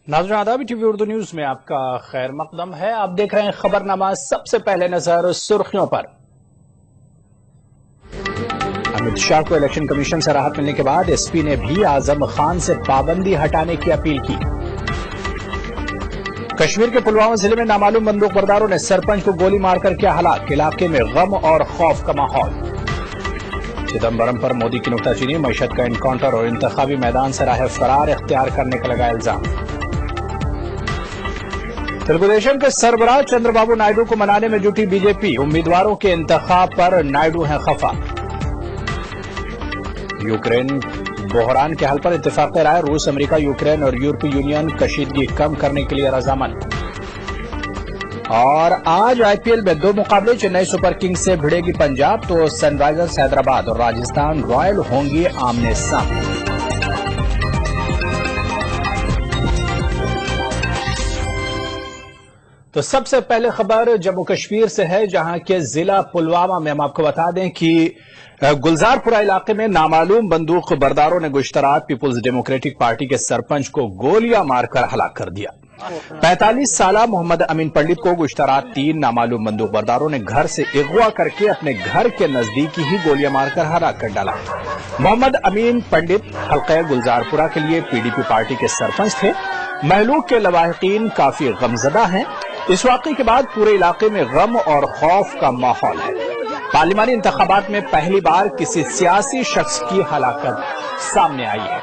नाज़रीन आदाब, TV Urdu news में आपका खैर मकदम है। आप देख रहे हैं खबरनामा। सबसे पहले नजर सुर्खियों पर। अमित शाह को इलेक्शन कमीशन से राहत मिलने के बाद एसपी ने भी आजम खान से पाबंदी हटाने की अपील की। कश्मीर के पुलवामा जिले में नामालूम बंदूक बरदारों ने सरपंच को गोली मारकर किया हलाक। इलाके में गम और खौफ का माहौल। चिदम्बरम पर मोदी की नुक्ताचीनी, मईशत का इनकाउंटर और इंतखाबी मैदान से राह फरार इख्तियार करने का लगा इल्जाम। तेलुगुदेशम के सरबराह चंद्रबाबू नायडू को मनाने में जुटी बीजेपी। उम्मीदवारों के इंतखाब पर नायडू हैं खफा। यूक्रेन बहरान के हल पर इत्तेफाक राय। रूस, अमेरिका, यूक्रेन और यूरोपीय यूनियन कशीदगी कम करने के लिए रजामंद। और आज आईपीएल में 2 मुकाबले। चेन्नई सुपर किंग्स से भिड़ेगी पंजाब तो सनराइजर्स हैदराबाद और राजस्थान रॉयल होंगी आमने सामने। तो सबसे पहले खबर जम्मू कश्मीर से है, जहां के जिला पुलवामा में हम आपको बता दें कि गुलजारपुरा इलाके में नामालूम बंदूक बरदारों ने गुश्तरात पीपुल्स डेमोक्रेटिक पार्टी के सरपंच को गोलियां मारकर हलाक कर दिया। 45 साला मोहम्मद अमीन पंडित को गुश्तरात 3 नामालूम बंदूक बरदारों ने घर से अगवा करके अपने घर के नजदीक ही गोलियां मारकर हलाक कर डाला। मोहम्मद अमीन पंडित हल्के गुलजारपुरा के लिए पीडीपी पार्टी के सरपंच थे। महलूक के लवाहिकीन काफी गमजदा हैं। इस वाकये के बाद पूरे इलाके में गम और खौफ का माहौल है। पार्लिमानी इंतखाबात में पहली बार किसी सियासी शख्स की हलाकत सामने आई है।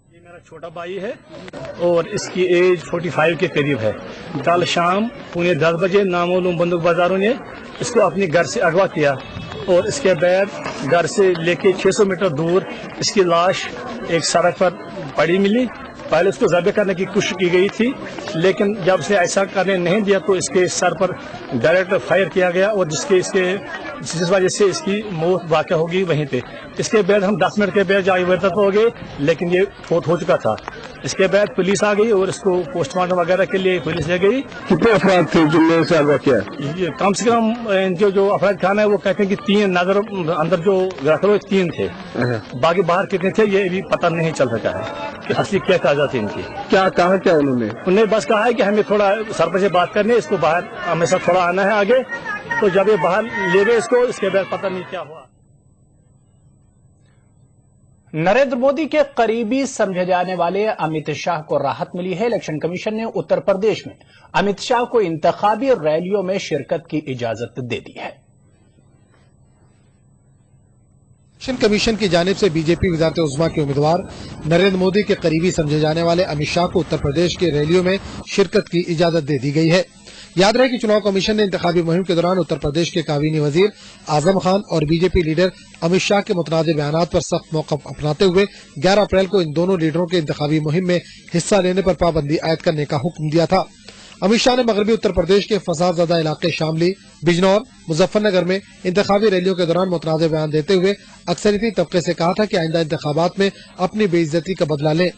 ये मेरा छोटा भाई है और इसकी एज 45 के करीब है। कल शाम 9:30 बजे नामालूम बंदूक बाजारों ने इसको अपने घर से अगवा किया और इसके बाद घर से लेके 600 मीटर दूर इसकी लाश एक सड़क पर पड़ी मिली। पहले उसको ज़ब्ह करने की कोशिश की गई थी, लेकिन जब से ऐसा करने नहीं दिया तो इसके सर पर डायरेक्ट फायर किया गया और जिस वजह से इसकी मौत वाक़या होगी वहीं पे। इसके बाद हम 10 मिनट के बाद जाके वर्दत हो गए, लेकिन ये फोत हो चुका था। इसके बाद पुलिस आ गई और इसको पोस्टमार्टम वगैरह के लिए पुलिस ले गई। कितने अफराद थे जिनने से अगवा किया? ये कम से कम जो अफराद खान है वो कहते हैं कि 3 नजर अंदर जो रख लो 3 थे। बाकी बाहर कितने थे ये भी पता नहीं चल सका है कि असली क्या ताजा थी इनकी। क्या कहा क्या उन्होंने बस कहा है कि हमें थोड़ा सरपंच से बात करनी है, इसको बाहर हमेशा थोड़ा आना है आगे। तो जब ये बाहर ले गए इसको, इसके बाद पता नहीं क्या हुआ। नरेंद्र मोदी के करीबी समझे जाने वाले अमित शाह को राहत मिली है। इलेक्शन कमीशन ने उत्तर प्रदेश में अमित शाह को इंतखाबी रैलियों में शिरकत की इजाजत दे दी है। इलेक्शन कमीशन की जानिब से बीजेपी वज़ारत उज़्मा के उम्मीदवार नरेंद्र मोदी के करीबी समझे जाने वाले अमित शाह को उत्तर प्रदेश के रैलियों में शिरकत की इजाजत दे दी गई है। याद रहे कि चुनाव कमीशन ने इंतखाबी मुहिम के दौरान उत्तर प्रदेश के काबीनी वजीर आजम खान और बीजेपी लीडर अमित शाह के मुतनाज़ बयानात पर सख्त मौक़िफ़ अपनाते हुए 11 अप्रैल को इन दोनों लीडरों के इंतखाबी मुहिम में हिस्सा लेने पर पाबंदी आयद करने का हुक्म दिया था। अमित शाह ने मगरबी उत्तर प्रदेश के फसाद ज़दा इलाके शामली, बिजनौर, मुजफ्फरनगर में इंतखाबी रैलियों के दौरान मुतनाज़ बयान देते हुए अक्सरियती तबके से कहा था कि आइंदा इंतखाबात में अपनी बेइज्जती का बदला लें।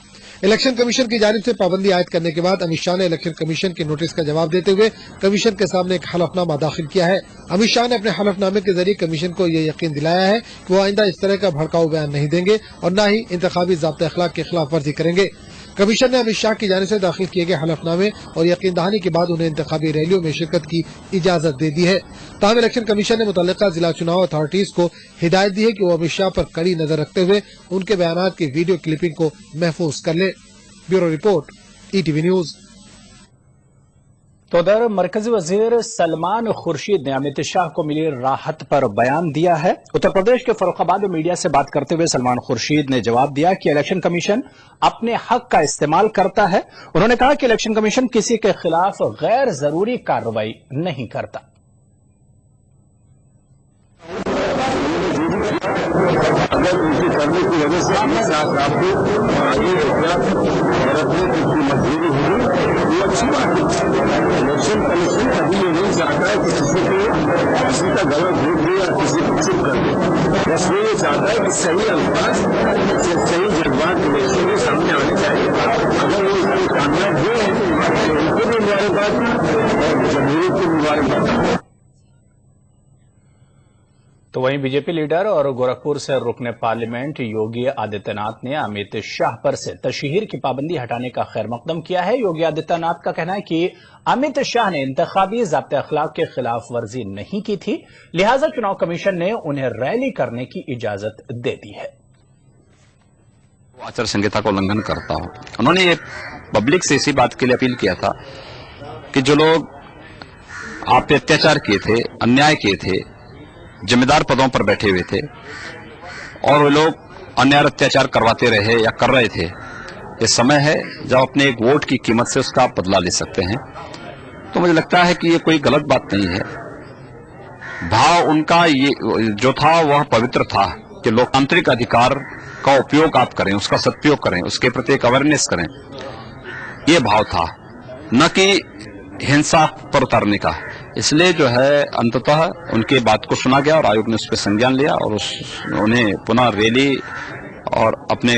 इलेक्शन कमीशन की जानिब से पाबंदी आयद करने के बाद अमित शाह ने इलेक्शन कमीशन के नोटिस का जवाब देते हुए कमीशन के सामने एक हलफनामा दाखिल किया है। अमित शाह ने अपने हलफनामे के जरिए कमीशन को यह यकीन दिलाया है कि वो आइंदा इस तरह का भड़काऊ बयान नहीं देंगे और न ही इंतखाबी ज़ाब्ते अखलाक की खिलाफ वर्जी करेंगे। कमीशन ने अमित शाह की जानिब से दाखिल किए गए हलफनामे और यकीन दहानी के बाद उन्हें इंतखाबी रैलियों में शिरकत की इजाजत दे दी है। ताहम इलेक्शन कमीशन ने मुतल्लिका जिला चुनाव अथॉरिटीज को हिदायत दी है कि वो अमित शाह पर कड़ी नजर रखते हुए उनके बयानात की वीडियो क्लिपिंग को महफूज कर ले। Bureau report, ETV news. तो उधर मरकजी वजीर सलमान खुर्शीद ने अमित शाह को मिली राहत पर बयान दिया है। उत्तर प्रदेश के फर्रुखाबाद में मीडिया से बात करते हुए सलमान खुर्शीद ने जवाब दिया कि इलेक्शन कमीशन अपने हक का इस्तेमाल करता है। उन्होंने कहा कि इलेक्शन कमीशन किसी के खिलाफ गैर जरूरी कार्रवाई नहीं करता। अगर उनकी करने की वजह से आपको आगे मजबूरी होगी वो अच्छी बात है। इलेक्शन कमीशन कभी ये नहीं चाहता है कि किसी का गलत वोट दे या किसी को चुप कर दे। बस वो ये चाहता है कि सही अल्फाज सही जज्बात इलेक्शन के सामने आने चाहिए। अगर वो इसमें कामयाब हुए हैं तो उनको भी मुबारकबाद और जमहूरियत को मुबारकबाद। तो वहीं बीजेपी लीडर और गोरखपुर से रुकने पार्लियामेंट योगी आदित्यनाथ ने अमित शाह पर से तशहीर की पाबंदी हटाने का खैर मकदम किया है। योगी आदित्यनाथ का कहना है कि अमित शाह ने इंतखाबी ज़ाब्ते अखलाक के खिलाफ वर्जी नहीं की थी, लिहाजा चुनाव कमीशन ने उन्हें रैली करने की इजाजत दे दी है। आचार संहिता का उल्लंघन करता हूं। उन्होंने ये पब्लिक से इसी बात के लिए अपील किया था कि जो लोग आप पे अत्याचार किए थे, अन्याय किए थे, जिम्मेदार पदों पर बैठे हुए थे और वो लोग अन्याय अत्याचार करवाते रहे या कर रहे थे, ये समय है जब अपने एक वोट की कीमत से उसका बदला ले सकते हैं। तो मुझे लगता है कि ये कोई गलत बात नहीं है। भाव उनका ये जो था वह पवित्र था कि लोकतांत्रिक अधिकार का उपयोग आप करें, उसका सदुपयोग करें, उसके प्रति एक अवेयरनेस करें, ये भाव था, न कि हिंसा पर उतारने का। इसलिए जो है अंततः उनके बात को सुना गया और आयोग ने उस पर संज्ञान लिया और उन्हें पुनः रैली और अपने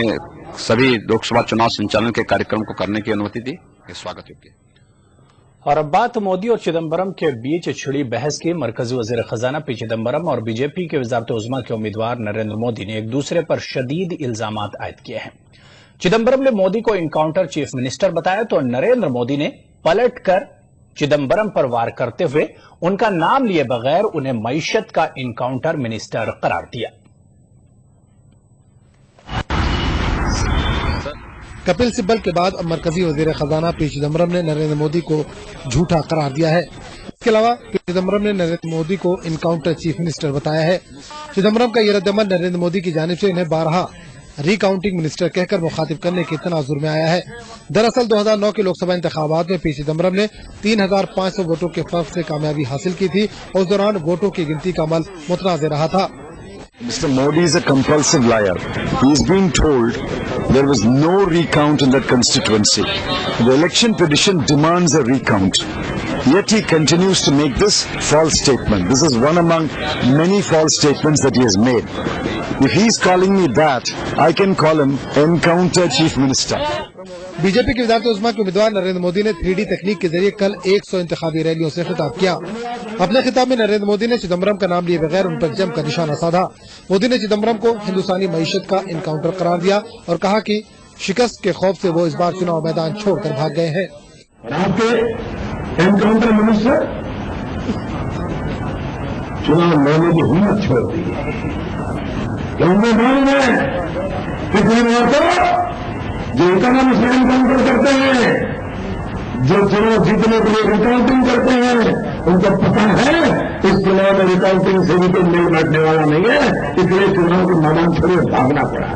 सभी लोकसभा चुनाव संचालन के कार्यक्रम को करने की अनुमति दी। स्वागत योग्य। और अब बात मोदी और चिदम्बरम के बीच छिड़ी बहस की। मरकजी वजीर खजाना पी चिदम्बरम और बीजेपी के वजारत उज़्मा के उम्मीदवार नरेंद्र मोदी ने एक दूसरे पर शदीद इल्जामात आयद किए हैं। चिदम्बरम ने मोदी को इनकाउंटर चीफ मिनिस्टर बताया तो नरेंद्र मोदी ने पलटकर चिदम्बरम पर वार करते हुए उनका नाम लिए बगैर उन्हें मईशत का इनकाउंटर मिनिस्टर करार दिया। कपिल सिब्बल के बाद अब मरकजी वजीर खजाना पी चिदम्बरम ने नरेंद्र मोदी को झूठा करार दिया है। इसके अलावा पी चिदम्बरम ने नरेंद्र मोदी को इनकाउंटर चीफ मिनिस्टर बताया है। चिदम्बरम का यह रद्दअमल नरेंद्र मोदी की जानिब से इन्हें 12 रिकाउंटिंग मिनिस्टर कहकर मुखातिब करने के तनाजुर में आया है। दरअसल 2009 के लोकसभा इंतखाबात में पी चिदम्बरम ने 3500 वोटों के फर्क से कामयाबी हासिल की थी और उस दौरान वोटों की गिनती का अमल मुतनाज़ रहा था। Mr. Modi is a compulsive liar. He is being told there was no recount in that constituency. The election petition demands a recount. Yet he continues to make this false statement. This is one among many false statements that he has made. If he is calling me that, I can call him Encounter Chief Minister. BJP के वज़ारत उज़्मा के उम्मीदवार नरेंद्र मोदी ने 3D तकनीक के जरिए कल 100 इंतखाबी रैलियों से खिताब किया। अपने खिताब में नरेंद्र मोदी ने चिदम्बरम का नाम लिए बगैर उन पर जमकर निशाना साधा। मोदी ने चिदम्बरम को हिंदुस्तानी मईशत का इनकाउंटर करार दिया और कहा कि शिकस्त के खौफ से वो इस बार चुनाव मैदान छोड़कर भाग गए हैं। आपके एनकाउंटर मिनिस्टर चुनाव लड़ने की हिम्मत छोड़ दी क्योंकि कितनी बार जो इकोनॉमिक से एनकाउंटर करते हैं, जो चुनाव जीतने के लिए रिकाउंटिंग करते हैं, उनको पता है इस चुनाव में रिकाउंटिंग से भी कोई मेल बैठने वाला नहीं है, इसलिए चुनाव के मैदान छोड़े भागना पड़ा है।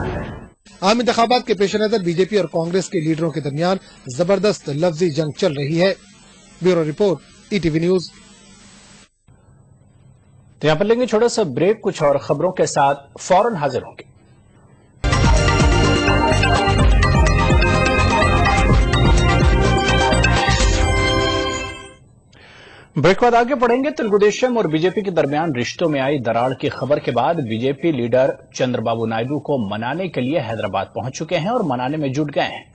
आम इंतखाबात के पेश नजर बीजेपी और कांग्रेस के लीडरों के दरमियान जबरदस्त लफ्जी जंग चल रही है। Bureau report, ETV news. तो यहां पर लेंगे छोटा सा ब्रेक, कुछ और खबरों के साथ फौरन हाजिर होंगे। ब्रेक बाद आगे पढ़ेंगे। तेलुगुदेशम और बीजेपी के दरमियान रिश्तों में आई दरार की खबर के बाद बीजेपी लीडर चंद्रबाबू नायडू को मनाने के लिए हैदराबाद पहुंच चुके हैं और मनाने में जुट गए हैं।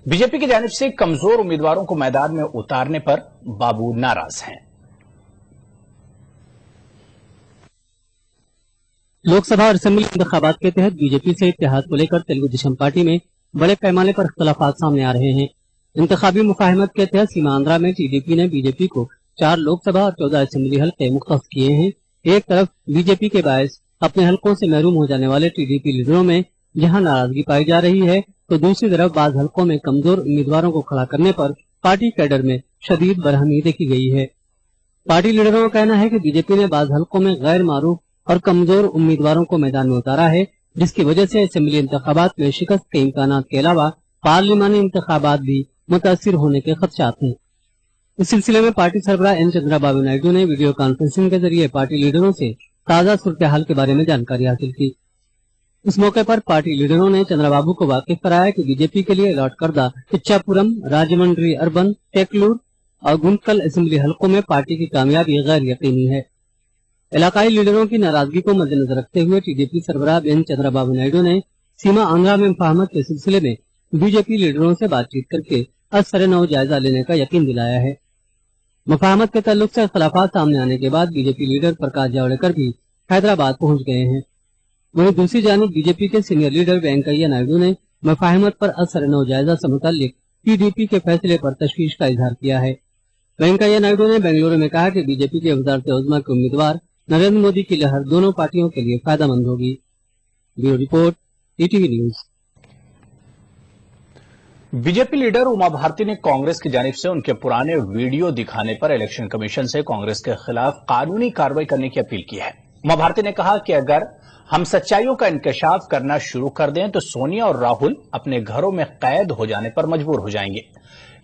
बीजेपी की जानिब से कमजोर उम्मीदवारों को मैदान में उतारने पर बाबू नाराज हैं। लोकसभा और असेंबली इंतखाबात के तहत बीजेपी से इत्तेहाद को लेकर तेलुगुदेशम पार्टी में बड़े पैमाने पर इख्तलाफात सामने आ रहे हैं। इंतखाबी मुफाहमत के तहत सीमांध्रा में टीडीपी ने बीजेपी को 4 लोकसभा और 14 असेंबली हल्के मुख्तस किए हैं। एक तरफ बीजेपी के बायस अपने हल्कों से महरूम हो जाने वाले टीडीपी लीडरों में जहां नाराजगी पाई जा रही है, तो दूसरी तरफ बाज हल्कों में कमजोर उम्मीदवारों को खड़ा करने पर पार्टी कैडर में शदीद बरहमी देखी गई है। पार्टी लीडरों का कहना है कि बीजेपी ने बाज हल्कों में गैर मारूफ और कमजोर उम्मीदवारों को मैदान में उतारा है, जिसकी वजह से असेंबली इंतखाबात में शिकस्त के इम्कानात के अलावा पार्लिमानी इंतखाबात भी मुतासिर होने के खदशात हैं। इस सिलसिले में पार्टी सरबराह एन चंद्रबाबू नायडू ने वीडियो कॉन्फ्रेंसिंग के जरिए पार्टी लीडरों से ताजा सूरत हाल के बारे में जानकारी हासिल की। इस मौके पर पार्टी लीडरों ने चंद्रबाबू को वाकिफ कराया कि बीजेपी के लिए अलॉट करदा इच्छापुरम, राजमंड्री अर्बन, टेकलूर और गुंतकल असेंबली हल्कों में पार्टी की कामयाबी गैर यकीनी है। इलाकाई लीडरों की नाराजगी को मद्देनजर रखते हुए टीडीपी सरबराह एन चंद्रबाबू नायडू ने सीमा आंध्रा में मुफाहमत के सिलसिले में बीजेपी लीडरों से बातचीत करके असर नौ जायजा लेने का यकीन दिलाया है। मुफाहमत के ताल्लुक से इख्तलाफात सामने आने के बाद बीजेपी लीडर प्रकाश जावड़ेकर भी हैदराबाद पहुंच गए हैं। वहीं दूसरी जानिब बीजेपी के सीनियर लीडर वेंकैया नायडू ने मुफाहमत पर असर जायजा से मुताल्लिक पीडीपी के फैसले पर तशवीश का इजहार किया है। वेंकैया नायडू ने बेंगलुरु में कहा कि बीजेपी के वज़ारत उज़्मा के उम्मीदवार नरेंद्र मोदी की लहर दोनों पार्टियों के लिए फायदेमंद होगी। Bureau report, ETV news. BJP leader Uma Bharati ने कांग्रेस की जानिब से उनके पुराने वीडियो दिखाने पर इलेक्शन कमीशन से कांग्रेस के खिलाफ कानूनी कार्रवाई करने की अपील की है। उमा भारती ने कहा कि अगर हम सच्चाइयों का इंकशाफ करना शुरू कर दें तो सोनिया और राहुल अपने घरों में कैद हो जाने पर मजबूर हो जाएंगे।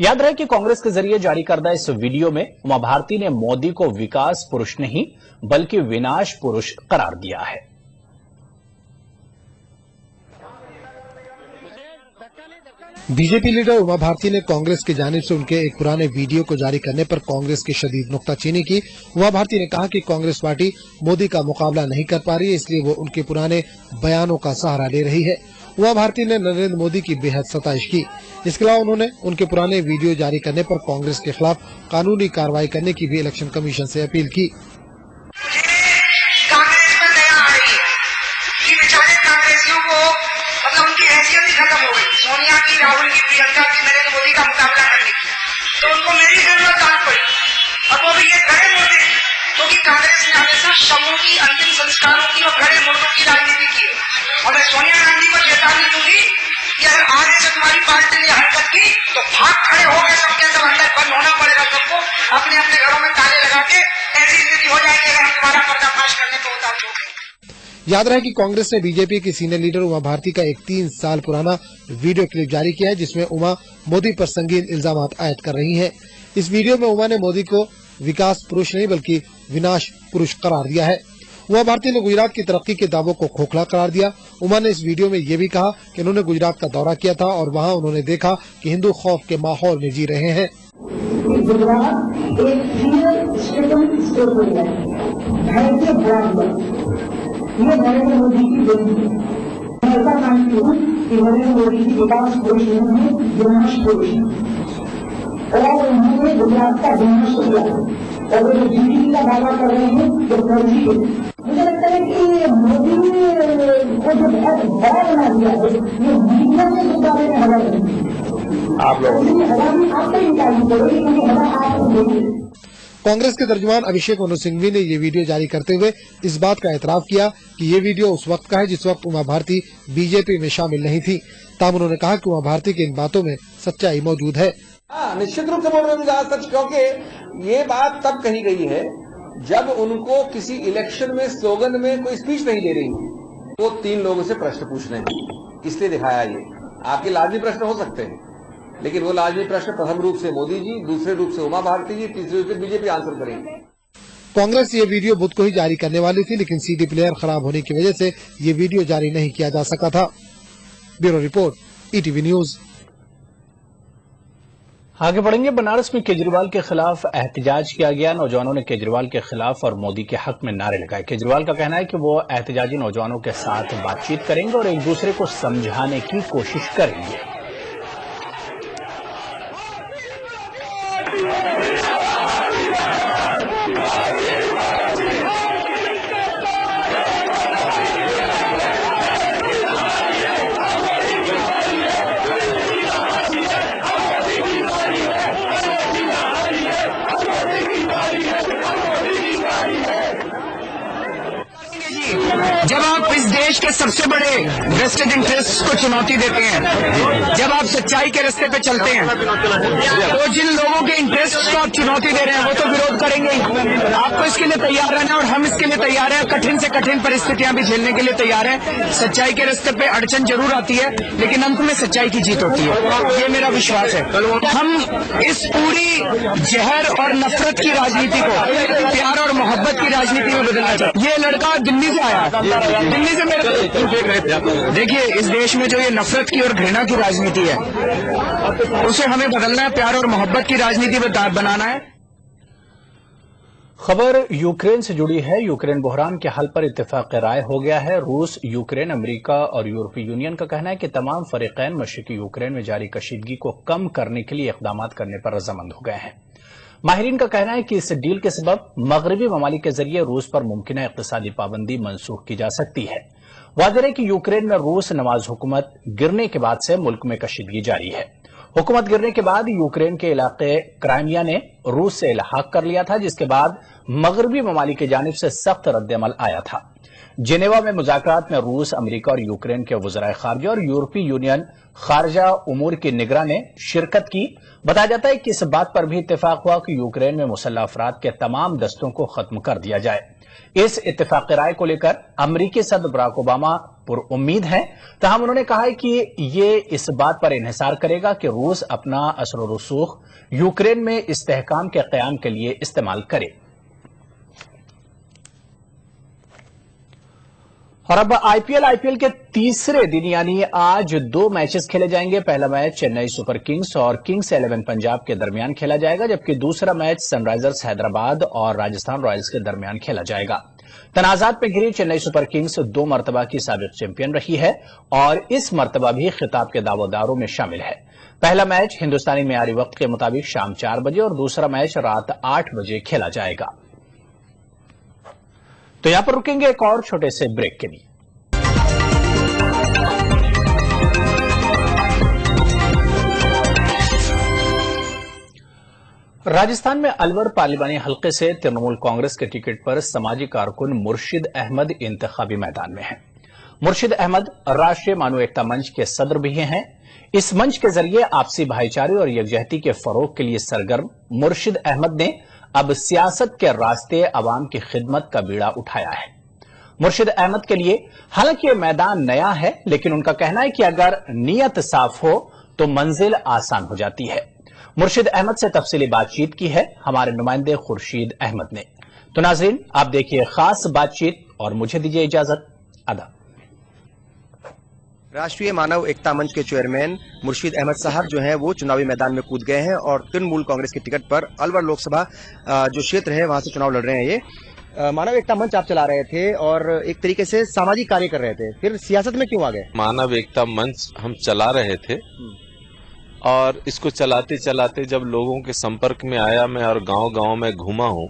याद रहे कि कांग्रेस के जरिए जारी करदा इस वीडियो में उमा भारती ने मोदी को विकास पुरुष नहीं बल्कि विनाश पुरुष करार दिया है। बीजेपी लीडर उमा भारती ने कांग्रेस की जानिब से उनके एक पुराने वीडियो को जारी करने पर कांग्रेस की शदीद नुक्ताचीनी की। उमा भारती ने कहा कि कांग्रेस पार्टी मोदी का मुकाबला नहीं कर पा रही है, इसलिए वो उनके पुराने बयानों का सहारा ले रही है। उमा भारती ने नरेंद्र मोदी की बेहद सताइश की। इसके अलावा उन्होंने उनके पुराने वीडियो जारी करने पर कांग्रेस के खिलाफ कानूनी कार्रवाई करने की भी इलेक्शन कमीशन से अपील की। कांग्रेस में दया आ रही है कि बेचारे कांग्रेसियों को मतलब उनकी हैसियत ही खत्म हो गई, सोनिया की, राहुल की, प्रियंका की, नरेंद्र मोदी का मुकाबला करने की। तो उनको मेरी जरूरत आन पड़ी और वो भी ये खड़े मुर्दे, क्योंकि कांग्रेस ने हमेशा शवों की, अंतिम संस्कारों की और खड़े मुर्दों की राजनीति की है। और मैं सोनिया गांधी को चेतावनी दूंगी कि अगर आगे से तुम्हारी पार्टी ने हरकत की तो भाग खड़े हो गए, सबके अंदर अंदर बंद होना पड़ेगा सबको, अपने अपने घरों में ताले लगा के। ऐसी स्थिति हो जाएगी अगर हम तुम्हारा पर्दाफाश करने को उतार चुके। याद रहे कि कांग्रेस ने बीजेपी की सीनियर लीडर उमा भारती का एक 3 साल पुराना वीडियो क्लिप जारी किया है, जिसमें उमा मोदी पर संगीन इल्जामात आयद कर रही हैं। इस वीडियो में उमा ने मोदी को विकास पुरुष नहीं बल्कि विनाश पुरुष करार दिया है। उमा भारती ने गुजरात की तरक्की के दावों को खोखला करार दिया। उमा ने इस वीडियो में ये भी कहा कि उन्होंने गुजरात का दौरा किया था और वहाँ उन्होंने देखा कि हिंदू खौफ के माहौल में जी रहे हैं। गुजरात एक रियल स्टेटमेंट स्टेटमेंट है, भारतीय बराबर ये नरेंद्र मोदी की देन है। मैं ऐसा मानती हूँ कि नरेंद्र मोदी की विकास पुरुष नहीं है, विनाश पुरुष है और उन्होंने गुजरात का विनाश किया और वो जो जीडीपी का दावा कर रहे हैं वो फर्जी है। मुझे लगता है कि मोदी को जो बहुत बड़ा बना दिया है ये मीडिया के मुकाबले में हवा नहीं, आप लोग हवा भी आपको निकालनी पड़ेगी क्योंकि हवा आपको नहीं। कांग्रेस के तर्जुमान अभिषेक मनु सिंघवी ने ये वीडियो जारी करते हुए इस बात का एतराफ किया कि ये वीडियो उस वक्त का है जिस वक्त उमा भारती बीजेपी में शामिल नहीं थी। ताहम उन्होंने कहा कि उमा भारती की इन बातों में सच्चाई मौजूद है। निश्चित रूप से बोल रहे हैं सच, क्योंकि ये बात तब कही गई है जब उनको किसी इलेक्शन में स्लोगन में कोई स्पीच नहीं दे रही, तो 3 लोगों से प्रश्न पूछने हैं, इसलिए दिखाया। ये आपके लाजमी प्रश्न हो सकते हैं, लेकिन वो लाजमी प्रश्न प्रथम रूप से मोदी जी, दूसरे रूप से उमा भारती जी, तीसरे रूप से बीजेपी आंसर करेंगे। कांग्रेस ये वीडियो बुध को ही जारी करने वाली थी, लेकिन सीडी प्लेयर खराब होने की वजह से ये वीडियो जारी नहीं किया जा सका था। Bureau report, ETV news. आगे बढ़ेंगे। बनारस में केजरीवाल के खिलाफ एहतजाज किया गया। नौजवानों ने केजरीवाल के खिलाफ और मोदी के हक में नारे लगाए। केजरीवाल का कहना है कि वो एहतजाजी नौजवानों के साथ बातचीत करेंगे और एक दूसरे को समझाने की कोशिश करेंगे। जब आप इस देश के सबसे बड़े वेस्टेड इंटरेस्ट को चुनौती देते हैं, जब आप सच्चाई के रास्ते पे चलते हैं, तो जिन लोगों के इंटरेस्ट को आप चुनौती दे रहे हैं वो तो विरोध करेंगे ही। आपको इसके लिए तैयार रहना है और हम इसके लिए तैयार हैं। कठिन से कठिन परिस्थितियां भी झेलने के लिए तैयार हैं। सच्चाई के रास्ते पे अड़चन जरूर आती है, लेकिन अंत में सच्चाई की जीत होती है, ये मेरा विश्वास है। हम इस पूरी जहर और नफरत की राजनीति को प्यार और मोहब्बत की राजनीति में बदलना चाहते। ये लड़का दिल्ली से आया, दिल्ली से मेरे देखिए, इस देश में जो ये नफरत की और घृणा की राजनीति है उसे हमें बदलना है, प्यार और मोहब्बत की राजनीति बनाना है। खबर यूक्रेन से जुड़ी है। यूक्रेन बहरान के हल पर इत्तेफाक राय हो गया है। रूस, यूक्रेन, अमेरिका और यूरोपीय यूनियन का कहना है कि तमाम फरीकैन मशरिकी यूक्रेन में जारी कशीदगी को कम करने के लिए इक़दामात करने पर रजामंद हो गए हैं। माहिरीन का कहना है कि इस डील के सबब मगरबी ममालिक के जरिए रूस पर मुमकिन इक्तिसादी पाबंदी मनसूख की जा सकती है। वाज़ेह है कि यूक्रेन में रूस नवाज हुकूमत गिरने के बाद से मुल्क में कशीदगी जारी है। हुकूमत गिरने के बाद यूक्रेन के इलाके क्राइमिया ने रूस से इल्हाक कर लिया था, जिसके बाद मगरबी ममालिक की जानिब से सख्त रद्द-ए-अमल आया था। जेनेवा में मुज़ाकरात में रूस, अमेरिका और यूक्रेन के वज़राए खारजा और यूरोपीय यूनियन खारजा उमूर की निगरान ने शिरकत की। बताया जाता है कि इस बात पर भी इत्तेफाक हुआ कि यूक्रेन में मुसल्लह अफराद के तमाम दस्तों को खत्म कर दिया जाए। इस इत्तेफाक राय को लेकर अमरीकी सदर बराक ओबामा पुरउम्मीद हैं, तहम उन्होंने कहा है कि ये इस बात पर इन्हिसार करेगा कि रूस अपना असर व रसूख यूक्रेन में इस्तेहकाम के क़याम के लिए इस्तेमाल करे। और अब आईपीएल के तीसरे दिन यानी आज 2 मैचेस खेले जाएंगे। पहला मैच चेन्नई सुपर किंग्स और किंग्स 11 पंजाब के दरमियान खेला जाएगा, जबकि दूसरा मैच सनराइजर्स हैदराबाद और राजस्थान रॉयल्स के दरमियान खेला जाएगा। तनाजात में घिरी चेन्नई सुपर किंग्स 2 मरतबा की साबिक चैंपियन रही है और इस मरतबा भी खिताब के दावेदारों में शामिल है। पहला मैच हिंदुस्तानी मियारी वक्त के मुताबिक शाम 4 बजे और दूसरा मैच रात 8 बजे खेला जाएगा। तो यहां पर रुकेंगे एक और छोटे से ब्रेक के लिए। राजस्थान में अलवर पार्लिमानी हलके से तृणमूल कांग्रेस के टिकट पर समाजी कारकुन मुर्शिद अहमद इंतखाबी मैदान में हैं। मुर्शिद अहमद राष्ट्रीय मानव एकता मंच के सदर भी हैं। इस मंच के जरिए आपसी भाईचारे और यकजहती के फरोग के लिए सरगर्म मुर्शिद अहमद ने अब सियासत के रास्ते अवाम की खिदमत का बीड़ा उठाया है। मुर्शिद अहमद के लिए हालांकि यह मैदान नया है, लेकिन उनका कहना है कि अगर नीयत साफ हो तो मंजिल आसान हो जाती है। मुर्शिद अहमद से तफसीली बातचीत की है हमारे नुमाइंदे खुर्शीद अहमद ने। तो नाज़रीन, आप देखिए खास बातचीत और मुझे दीजिए इजाजत। अदा राष्ट्रीय मानव एकता मंच के चेयरमैन मुर्शिद अहमद साहब जो हैं वो चुनावी मैदान में कूद गए हैं और तृणमूल कांग्रेस के टिकट पर अलवर लोकसभा जो क्षेत्र है वहां से चुनाव लड़ रहे हैं। ये मानव एकता मंच आप चला रहे थे और एक तरीके से सामाजिक कार्य कर रहे थे, फिर सियासत में क्यों आ गए? मानव एकता मंच हम चला रहे थे और इसको चलाते चलाते जब लोगों के संपर्क में आया मैं और गांव-गांव में घूमा हूं,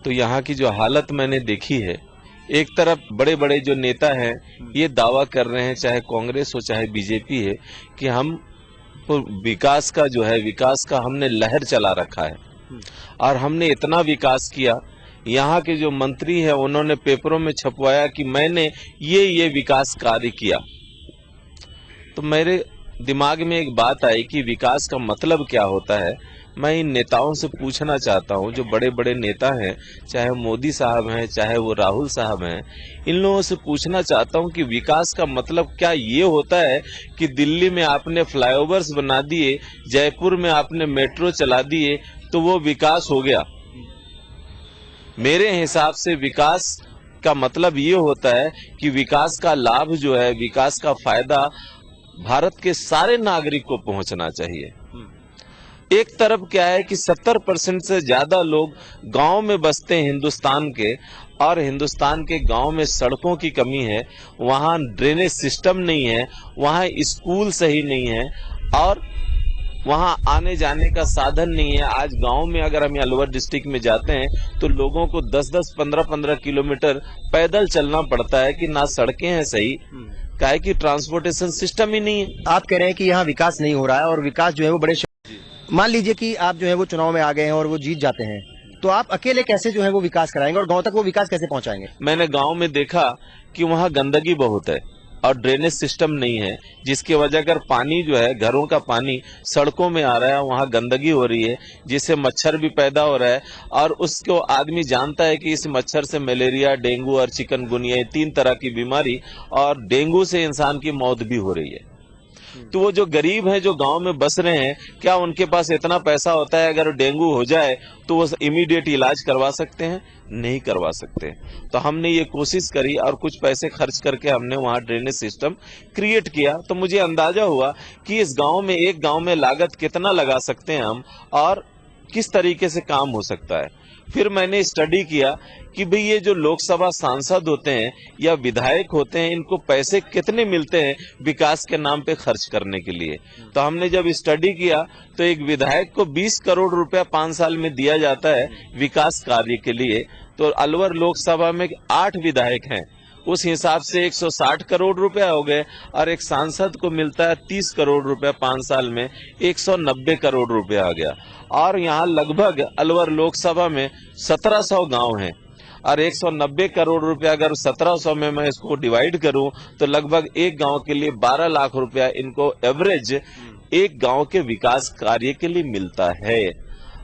तो यहाँ की जो हालत मैंने देखी है, एक तरफ बड़े बड़े जो नेता हैं ये दावा कर रहे हैं, चाहे कांग्रेस हो चाहे बीजेपी है, कि हम विकास का जो है विकास का हमने लहर चला रखा है और हमने इतना विकास किया। यहाँ के जो मंत्री हैं उन्होंने पेपरों में छपवाया कि मैंने ये विकास कार्य किया। तो मेरे दिमाग में एक बात आई कि विकास का मतलब क्या होता है। मैं इन नेताओं से पूछना चाहता हूं, जो बड़े बड़े नेता हैं, चाहे मोदी साहब हैं चाहे वो राहुल साहब हैं, इन लोगों से पूछना चाहता हूं कि विकास का मतलब क्या ये होता है कि दिल्ली में आपने फ्लाईओवर्स बना दिए, जयपुर में आपने मेट्रो चला दिए तो वो विकास हो गया? मेरे हिसाब से विकास का मतलब ये होता है कि विकास का लाभ जो है, विकास का फायदा भारत के सारे नागरिक को पहुंचना चाहिए। एक तरफ क्या है कि 70% से ज्यादा लोग गांव में बसते हैं हिंदुस्तान के, और हिंदुस्तान के गांव में सड़कों की कमी है, वहां ड्रेनेज सिस्टम नहीं है, वहां स्कूल सही नहीं है और वहां आने जाने का साधन नहीं है। आज गांव में अगर हम अलवर डिस्ट्रिक्ट में जाते हैं तो लोगों को 10-10, 15-15 किलोमीटर पैदल चलना पड़ता है कि ना सड़कें हैं सही, काहे कि ट्रांसपोर्टेशन सिस्टम ही नहीं है। आप कह रहे हैं कि यहाँ विकास नहीं हो रहा है और विकास जो है वो बड़े, मान लीजिए कि आप जो है वो चुनाव में आ गए हैं और वो जीत जाते हैं, तो आप अकेले कैसे जो है वो विकास कराएंगे और गांव तक वो विकास कैसे पहुंचाएंगे? मैंने गांव में देखा कि वहां गंदगी बहुत है और ड्रेनेज सिस्टम नहीं है, जिसकी वजह अगर पानी जो है घरों का पानी सड़कों में आ रहा है, वहां गंदगी हो रही है, जिससे मच्छर भी पैदा हो रहा है और उसको आदमी जानता है कि इस मच्छर से मलेरिया, डेंगू और चिकनगुनिया 3 तरह की बीमारी, और डेंगू से इंसान की मौत भी हो रही है। तो वो जो गरीब हैं जो गांव में बस रहे हैं, क्या उनके पास इतना पैसा होता है अगर डेंगू हो जाए तो वो इमीडिएट इलाज करवा सकते हैं? नहीं करवा सकते। तो हमने ये कोशिश करी और कुछ पैसे खर्च करके हमने वहां ड्रेनेज सिस्टम क्रिएट किया। तो मुझे अंदाजा हुआ कि इस गांव में, एक गांव में लागत कितना लगा सकते हैं हम और किस तरीके से काम हो सकता है। फिर मैंने स्टडी किया कि भाई ये जो लोकसभा सांसद होते हैं या विधायक होते हैं, इनको पैसे कितने मिलते हैं विकास के नाम पे खर्च करने के लिए। तो हमने जब स्टडी किया तो एक विधायक को 20 करोड़ रुपया 5 साल में दिया जाता है विकास कार्य के लिए। तो अलवर लोकसभा में 8 विधायक हैं, उस हिसाब से 160 करोड़ रुपया हो गए, और एक सांसद को मिलता है 30 करोड़ रुपया 5 साल में, 190 करोड़ रुपया आ गया। और यहाँ लगभग अलवर लोकसभा में 1700 गांव हैं, और 190 करोड़ रुपया अगर 1700 में मैं इसको डिवाइड करूं तो लगभग एक गांव के लिए 12 लाख रुपया इनको एवरेज एक गांव के विकास कार्य के लिए मिलता है।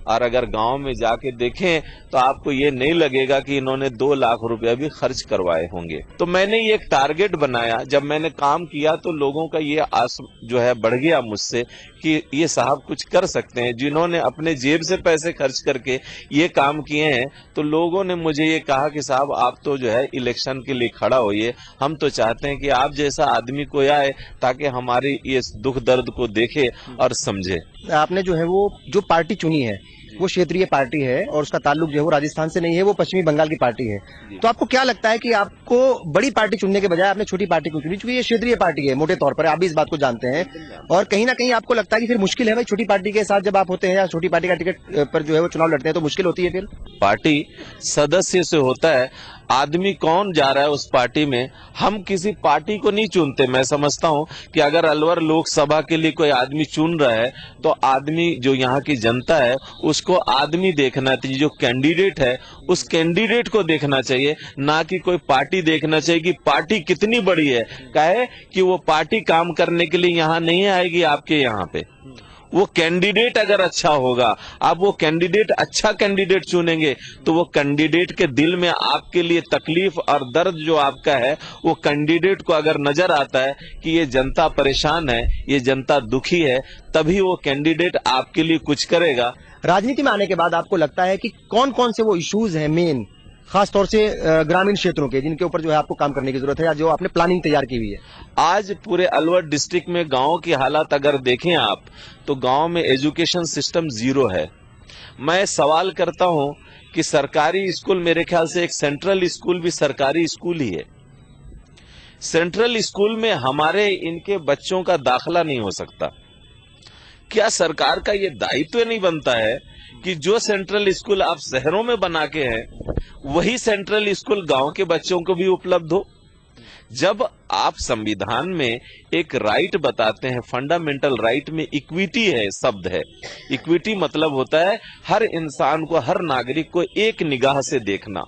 और अगर गांव में जाके देखें तो आपको ये नहीं लगेगा कि इन्होंने 2 लाख रुपया भी खर्च करवाए होंगे। तो मैंने ये एक टारगेट बनाया, जब मैंने काम किया तो लोगों का ये आस जो है बढ़ गया मुझसे कि ये साहब कुछ कर सकते हैं। जिन्होंने अपने जेब से पैसे खर्च करके ये काम किए हैं, तो लोगों ने मुझे ये कहा कि साहब आप तो जो है इलेक्शन के लिए खड़ा होइए, हम तो चाहते हैं कि आप जैसा आदमी कोई आए ताकि हमारी ये दुख दर्द को देखे और समझे। आपने जो है वो जो पार्टी चुनी है वो क्षेत्रीय पार्टी है और उसका ताल्लुक जो है वो राजस्थान से नहीं है, वो पश्चिमी बंगाल की पार्टी है। तो आपको क्या लगता है कि आपको बड़ी पार्टी चुनने के बजाय आपने छोटी पार्टी क्यों चुनी? क्योंकि ये क्षेत्रीय पार्टी है मोटे तौर पर, आप भी इस बात को जानते हैं, और कहीं ना कहीं आपको लगता है कि फिर मुश्किल है भाई छोटी पार्टी के साथ जब आप होते हैं या छोटी पार्टी का टिकट पर जो है वो चुनाव लड़ते हैं तो मुश्किल होती है। फिर पार्टी सदस्य से होता है, आदमी कौन जा रहा है उस पार्टी में, हम किसी पार्टी को नहीं चुनते। मैं समझता हूं कि अगर अलवर लोकसभा के लिए कोई आदमी चुन रहा है तो आदमी जो यहाँ की जनता है उसको आदमी देखना चाहिए, जो कैंडिडेट है उस कैंडिडेट को देखना चाहिए, ना कि कोई पार्टी देखना चाहिए कि पार्टी कितनी बड़ी है। कहे कि वो पार्टी काम करने के लिए यहाँ नहीं आएगी आपके यहाँ पे, वो कैंडिडेट अगर अच्छा होगा, आप वो कैंडिडेट अच्छा कैंडिडेट चुनेंगे तो वो कैंडिडेट के दिल में आपके लिए तकलीफ और दर्द जो आपका है वो कैंडिडेट को अगर नजर आता है कि ये जनता परेशान है, ये जनता दुखी है, तभी वो कैंडिडेट आपके लिए कुछ करेगा। राजनीति में आने के बाद आपको लगता है कि कौन कौन से वो इश्यूज हैं मेन, खास तौर से ग्रामीण क्षेत्रों के, जिनके ऊपर जो है आपको काम करने की जरूरत है या जो आपने प्लानिंग तैयार की हुई है? आज पूरे अलवर डिस्ट्रिक्ट में गांव की हालत अगर देखें आप तो गांव में एजुकेशन सिस्टम जीरो है। मैं सवाल करता हूं कि सरकारी स्कूल, मेरे ख्याल से एक सेंट्रल स्कूल भी सरकारी स्कूल ही है, सेंट्रल स्कूल में हमारे इनके बच्चों का दाखिला नहीं हो सकता। क्या सरकार का ये दायित्व नहीं बनता है कि जो सेंट्रल स्कूल आप शहरों में बना के हैं वही सेंट्रल स्कूल गांव के बच्चों को भी उपलब्ध हो? जब आप संविधान में एक राइट बताते हैं, फंडामेंटल राइट में इक्विटी है, शब्द है, इक्विटी मतलब होता है हर इंसान को, हर नागरिक को एक निगाह से देखना।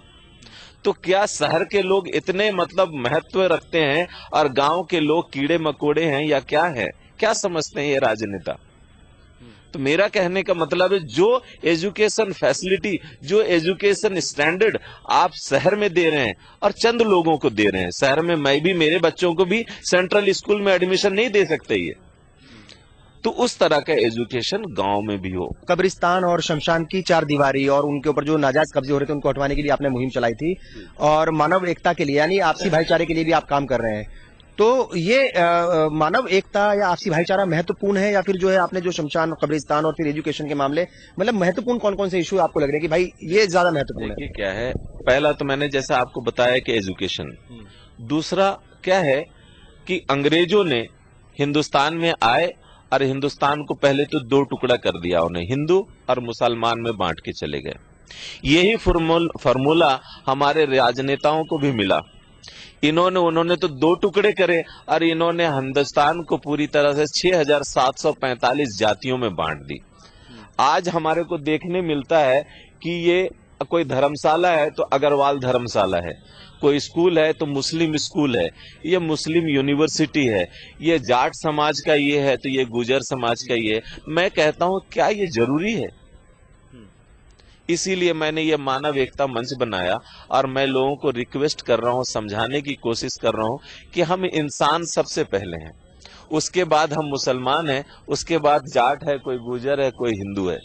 तो क्या शहर के लोग इतने मतलब महत्व रखते हैं और गांव के लोग कीड़े मकोड़े हैं या क्या है? क्या समझते हैं ये राजनेता? तो मेरा कहने का मतलब है जो एजुकेशन फैसिलिटी, जो एजुकेशन स्टैंडर्ड आप शहर में दे रहे हैं और चंद लोगों को दे रहे हैं, शहर में मैं भी, मेरे बच्चों को भी सेंट्रल स्कूल में एडमिशन नहीं दे सकते ये, तो उस तरह का एजुकेशन गांव में भी हो। कब्रिस्तान और शमशान की 4 दीवारी और उनके ऊपर जो नाजायज कब्जे हो रहे थे उनको हटवाने के लिए आपने मुहिम चलाई थी और मानव एकता के लिए यानी आपसी भाईचारे के लिए भी आप काम कर रहे हैं। तो ये मानव एकता या आपसी भाईचारा महत्वपूर्ण है या फिर जो है आपने जो शमशान, कब्रिस्तान और फिर एजुकेशन के मामले, मतलब महत्वपूर्ण कौन कौन से इशू आपको लग रहे हैं कि भाई ये ज्यादा महत्वपूर्ण है? क्या है, पहला तो मैंने जैसा आपको बताया कि एजुकेशन, दूसरा क्या है कि अंग्रेजों ने हिंदुस्तान में आए और हिंदुस्तान को पहले तो 2 टुकड़ा कर दिया, उन्हें हिंदू और मुसलमान में बांट के चले गए। यही फॉर्मूला हमारे राजनेताओं को भी मिला। उन्होंने तो 2 टुकड़े करे और इन्होंने हिंदुस्तान को पूरी तरह से 6745 जातियों में बांट दी। आज हमारे को देखने मिलता है कि ये कोई धर्मशाला है तो अग्रवाल धर्मशाला है, कोई स्कूल है तो मुस्लिम स्कूल है, ये मुस्लिम यूनिवर्सिटी है, ये जाट समाज का ये है तो ये गुजर समाज का ये। मैं कहता हूं क्या ये जरूरी है? इसीलिए मैंने ये मानव एकता मंच बनाया और मैं लोगों को रिक्वेस्ट कर रहा हूं, समझाने की कोशिश कर रहा हूं कि हम इंसान सबसे पहले हैं, उसके बाद हम मुसलमान हैं, उसके बाद जाट है, कोई गुजर है, कोई हिंदू है।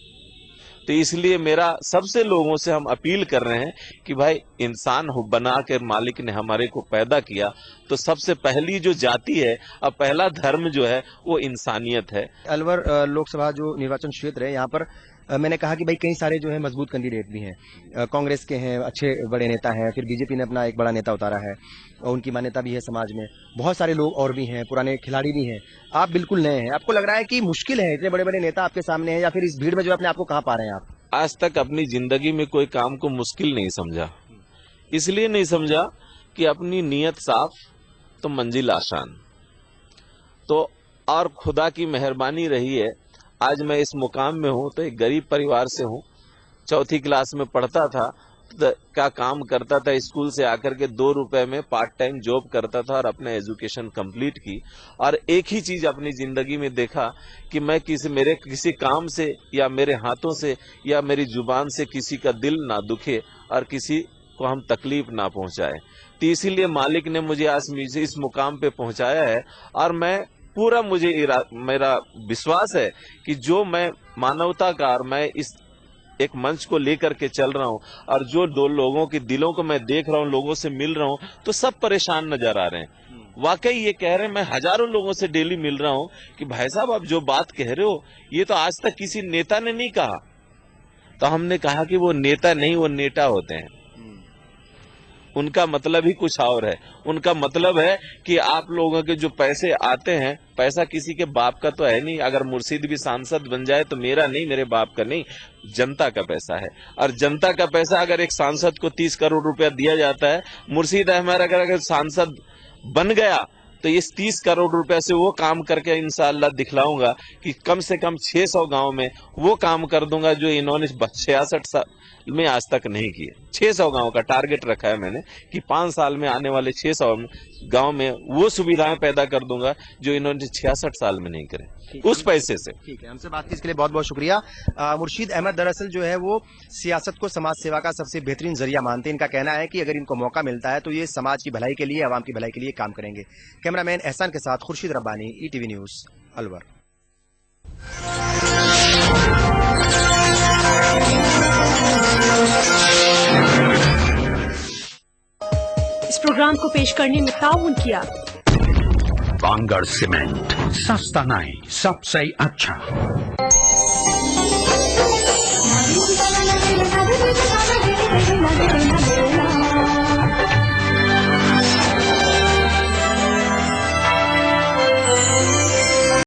तो इसलिए मेरा सबसे लोगों से हम अपील कर रहे हैं कि भाई इंसान बना कर मालिक ने हमारे को पैदा किया, तो सबसे पहली जो जाति है और पहला धर्म जो है वो इंसानियत है। अलवर लोकसभा जो निर्वाचन क्षेत्र है यहाँ पर मैंने कहा कि भाई कई सारे जो है मजबूत कैंडिडेट भी हैं, कांग्रेस के हैं, अच्छे बड़े नेता हैं, फिर बीजेपी ने अपना एक बड़ा नेता उतारा है और उनकी मान्यता भी है समाज में, बहुत सारे लोग और भी हैं, पुराने खिलाड़ी भी हैं, आप बिल्कुल नए हैं। आपको लग रहा है कि मुश्किल है, इतने बड़े बड़े नेता आपके सामने हैं, या फिर इस भीड़ में जो अपने आप को कहाँ पा रहे हैं आप? आज तक अपनी जिंदगी में कोई काम को मुश्किल नहीं समझा, इसलिए नहीं समझा कि अपनी नीयत साफ तो मंजिल आसान। तो और खुदा की मेहरबानी रही है, आज मैं इस मुकाम में हूं। तो एक गरीब परिवार से हूं, 4th क्लास में पढ़ता था, का काम करता था, स्कूल से आकर के 2 रुपए में पार्ट टाइम जॉब करता था और अपने एजुकेशन कंप्लीट की। और एक ही चीज अपनी जिंदगी में देखा कि मैं मेरे किसी काम से या मेरे हाथों से या मेरी जुबान से किसी का दिल ना दुखे और किसी को हम तकलीफ ना पहुंचाए। तो इसीलिए मालिक ने मुझे आज इस मुकाम पे पहुंचाया है और मैं पूरा मेरा विश्वास है कि जो मैं मानवता का और मैं इस एक मंच को लेकर के चल रहा हूं और जो 2 लोगों के दिलों को मैं देख रहा हूं, लोगों से मिल रहा हूं, तो सब परेशान नजर आ रहे हैं। वाकई ये कह रहे हैं, मैं हजारों लोगों से डेली मिल रहा हूं कि भाई साहब आप जो बात कह रहे हो ये तो आज तक किसी नेता ने नहीं कहा। तो हमने कहा कि वो नेता नहीं, वो नेता होते हैं। उनका मतलब ही कुछ और है। उनका मतलब है कि आप लोगों के जो पैसे आते हैं, पैसा किसी के बाप का तो है नहीं। अगर मुर्शीद भी सांसद बन जाए तो मेरा नहीं, मेरे बाप का नहीं, जनता का पैसा है। और जनता का पैसा अगर एक सांसद को 30 करोड़ रुपया दिया जाता है, मुर्शीद अहमद अगर सांसद बन गया तो इस 30 करोड़ रुपए से वो काम करके इंशाअल्लाह दिखलाऊंगा कि कम से कम 600 गांव में वो काम कर दूंगा जो इन्होंने 66 साल में आज तक नहीं किए। 600 गांव का टारगेट रखा है मैंने कि 5 साल में आने वाले 600 गांव में वो सुविधाएं पैदा कर दूंगा जो इन्होंने 66 साल में नहीं करे, उस पैसे से। ठीक है, हमसे बात की इसके लिए बहुत बहुत शुक्रिया। मुर्शीद अहमद दरअसल जो है वो सियासत को समाज सेवा का सबसे बेहतरीन जरिया मानते हैं। इनका कहना है कि अगर इनको मौका मिलता है तो ये समाज की भलाई के लिए, आवाम की भलाई के लिए काम करेंगे। कैमरामैन एहसान के साथ खुर्शीद रब्बानी, ETV न्यूज, अलवर। इस प्रोग्राम को पेश करने में ताउन किया बांगड़ सीमेंट, सस्ता नहीं सबसे अच्छा।